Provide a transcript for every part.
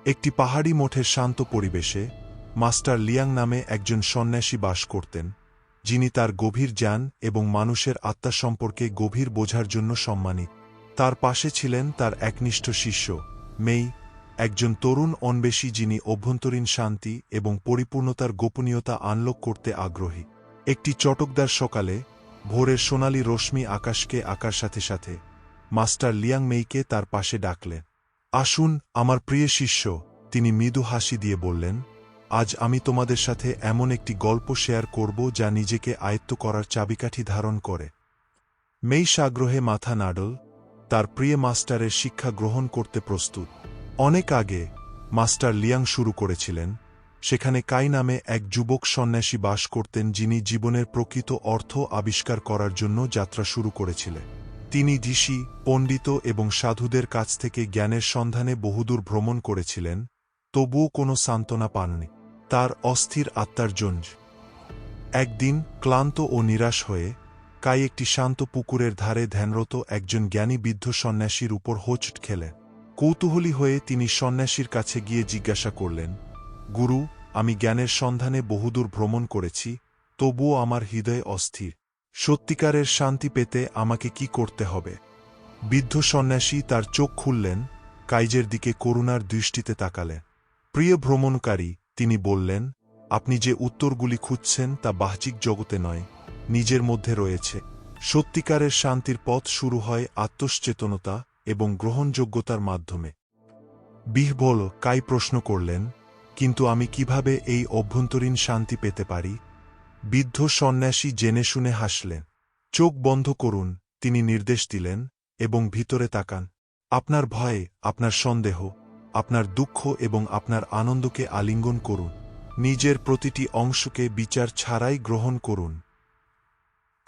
একটি পাহাড়ি মঠের শান্ত পরিবেশে মাস্টার লিয়াং নামে একজন সন্ন্যাসী বাস করতেন, যিনি তার গভীর জ্ঞান এবং মানুষের আত্মা সম্পর্কে গভীর বোঝার জন্য সম্মানিত। তার পাশে ছিলেন তার একনিষ্ঠ শিষ্য মেই, একজন তরুণ অন্বেষী যিনি অভ্যন্তরীণ শান্তি এবং পরিপূর্ণতার গোপনীয়তা আনলক করতে আগ্রহী। একটি চটকদার সকালে ভোরের সোনালি রশ্মি আকাশকে আঁকার সাথে সাথে মাস্টার লিয়াং মেইকে তার পাশে ডাকলেন। আসুন আমার প্রিয় শিষ্য, তিনি মৃদু হাসি দিয়ে বললেন, আজ আমি তোমাদের সাথে এমন একটি গল্প শেয়ার করব যা নিজেকে আয়ত্ত করার চাবিকাঠি ধারণ করে। মেই সাগ্রহে মাথা নাড়ল, তার প্রিয় মাস্টারের শিক্ষা গ্রহণ করতে প্রস্তুত। অনেক আগে মাস্টার লিয়াং শুরু করেছিলেন, সেখানে কাই নামে এক যুবক সন্ন্যাসী বাস করতেন যিনি জীবনের প্রকৃত অর্থ আবিষ্কার করার জন্য যাত্রা শুরু করেছিলেন। তিনি ঋষি, পণ্ডিত এবং সাধুদের কাছ থেকে জ্ঞানের সন্ধানে বহুদূর ভ্রমণ করেছিলেন, তবুও কোনো সান্ত্বনা পাননি। তার অস্থির আত্মার জন্য একদিন ক্লান্ত ও নিরাশ হয়ে কাই একটি শান্ত পুকুরের ধারে ধ্যানরত একজন জ্ঞানী বৃদ্ধ সন্ন্যাসীর উপর হোঁচট খেলেন। কৌতূহলী হয়ে তিনি সন্ন্যাসীর কাছে গিয়ে জিজ্ঞাসা করলেন, গুরু, আমি জ্ঞানের সন্ধানে বহুদূর ভ্রমণ করেছি, তবুও আমার হৃদয় অস্থির। সত্যিকারের শান্তি পেতে আমাকে কি করতে হবে? বৃদ্ধ সন্ন্যাসী তার চোখ খুললেন, কাইজের দিকে করুণার দৃষ্টিতে তাকালেন। প্রিয় ভ্রমণকারী, তিনি বললেন, আপনি যে উত্তরগুলি খুঁজছেন তা বাহ্যিক জগতে নয়, নিজের মধ্যে রয়েছে। সত্যিকারের শান্তির পথ শুরু হয় আত্মসচেতনতা এবং গ্রহণযোগ্যতার মাধ্যমে। বিহ্বল কাই প্রশ্ন করলেন, কিন্তু আমি কিভাবে এই অভ্যন্তরীণ শান্তি পেতে পারি? বৃদ্ধ সন্ন্যাসী জেনে শুনে হাসলেন। চোখ বন্ধ করুন, তিনি নির্দেশ দিলেন, এবং ভিতরে তাকান। আপনার ভয়, আপনার সন্দেহ, আপনার দুঃখ এবং আপনার আনন্দকে আলিঙ্গন করুন। নিজের প্রতিটি অংশকে বিচার ছাড়াই গ্রহণ করুন।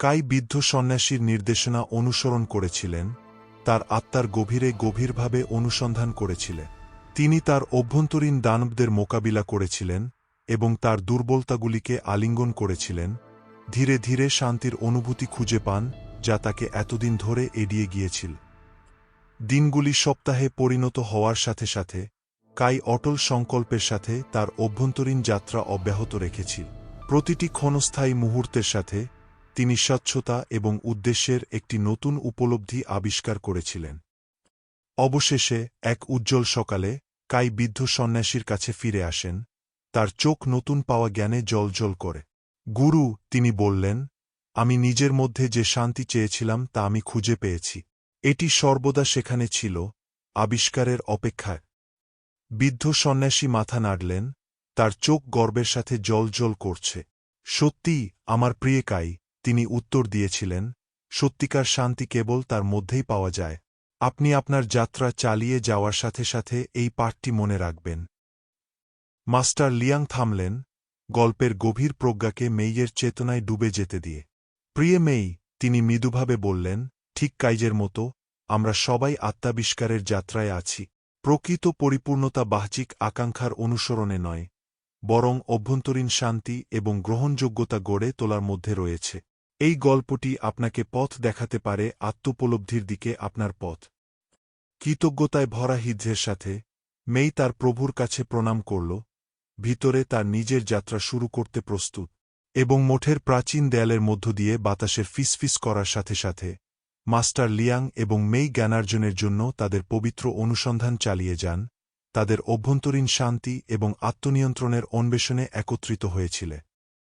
কাই বৃদ্ধ সন্ন্যাসীর নির্দেশনা অনুসরণ করেছিলেন, তার আত্মার গভীরে গভীরভাবে অনুসন্ধান করেছিলেন। তিনি তার অভ্যন্তরীণ দানবদের মোকাবিলা করেছিলেন এবং তার দুর্বলতাগুলিকে আলিঙ্গন করেছিলেন। ধীরে ধীরে শান্তির অনুভূতি খুঁজে পান, যা তাকে এতদিন ধরে এড়িয়ে গিয়েছিল। দিনগুলি সপ্তাহে পরিণত হওয়ার সাথে সাথে কাই অটল সংকল্পের সাথে তার অভ্যন্তরীণ যাত্রা অব্যাহত রেখেছিল। প্রতিটি ক্ষণস্থায়ী মুহূর্তের সাথে তিনি স্বচ্ছতা এবং উদ্দেশ্যের একটি নতুন উপলব্ধি আবিষ্কার করেছিলেন। অবশেষে এক উজ্জ্বল সকালে কাই বৃদ্ধ সন্ন্যাসীর কাছে ফিরে আসেন, তার চোখ নতুন পাওয়া জ্ঞানে জ্বলজ্বল করে। গুরু, তিনি বললেন, আমি নিজের মধ্যে যে শান্তি চেয়েছিলাম তা আমি খুঁজে পেয়েছি। এটি সর্বদা সেখানে ছিল, আবিষ্কারের অপেক্ষায়। বৃদ্ধ সন্ন্যাসী মাথা নাড়লেন, তার চোখ গর্বের সাথে জ্বলজ্বল করছে। সত্যি, আমার প্রিয় কাই, তিনি উত্তর দিয়েছিলেন, সত্যিকার শান্তি কেবল তার মধ্যেই পাওয়া যায়। আপনি আপনার যাত্রা চালিয়ে যাওয়ার সাথে সাথে এই পাঠটি মনে রাখবেন। মাস্টার লিয়াং থামলেন, গল্পের গভীর প্রজ্ঞাকে মেইয়ের চেতনায় ডুবে যেতে দিয়ে। প্রিয় মেই, তিনি মৃদুভাবে বললেন, ঠিক কাইজের মতো, আমরা সবাই আত্মাবিষ্কারের যাত্রায় আছি। প্রকৃত পরিপূর্ণতা বাহ্যিক আকাঙ্ক্ষার অনুসরণে নয়, বরং অভ্যন্তরীণ শান্তি এবং গ্রহণযোগ্যতা গড়ে তোলার মধ্যে রয়েছে। এই গল্পটি আপনাকে পথ দেখাতে পারে আত্মোপলব্ধির দিকে আপনার পথ। কৃতজ্ঞতায় ভরা হৃদয়ের সাথে মেই তার প্রভুর কাছে প্রণাম করল, ভিতরে তার নিজের যাত্রা শুরু করতে প্রস্তুত। এবং মঠের প্রাচীন দেয়ালের মধ্য দিয়ে বাতাসের ফিসফিস করার সাথে সাথে মাস্টার লিয়াং এবং মেই জ্ঞানার্জনের জন্য তাদের পবিত্র অনুসন্ধান চালিয়ে যান, তাদের অভ্যন্তরীণ শান্তি এবং আত্মনিয়ন্ত্রণের অন্বেষণে একত্রিত হয়েছিল।